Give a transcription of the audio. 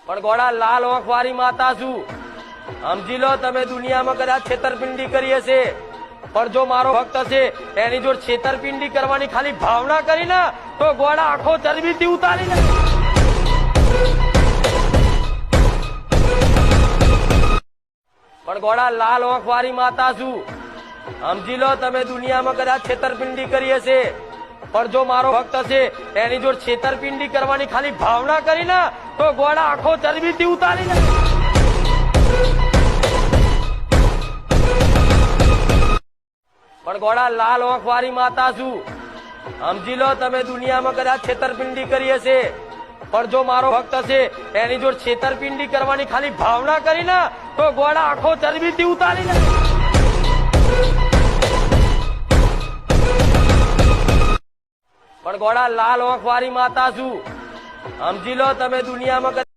પણ ગોળા લાલ ઓંખ વાળી માતા છું સમજી લો તમે દુનિયામાં કદાચ છેતરપિંડી કરી હશે પણ જો મારો ભક્ત હશે એની જોડે છેતરપિંડી કરવાની ખાલી ભાવના કરી ને તો ગોળા આખો ચરબીથી ઉતારી ને પણ ગોળા લાલ ઓંખ વાળી માતા છું સમજી લો તમે દુનિયામાં કદાચ છેતરપિંડી કરી હશે પણ જો મારો ભક્ત હશે એની જોડે છેતરપિંડી કરવાની ખાલી ભાવના કરી ને તો ગોળા આખો ચરબીથી ઉતારી ને પણ ગોળા લાલ ઓંખ વાળી માતા છું સમજી લો તમે દુનિયામાં કદાચ છેતરપિંડી કરી હશે પણ જો મારો ભક્ત હશે એની જોડે છેતરપિંડી કરવાની ખાલી ભાવના કરી ને તો ગોળા આખો ચરબીથી ઉતારી ને પણ ગોળા લાલ ઓંખ વાળી માતા છું સમજી લો તમે દુનિયામાં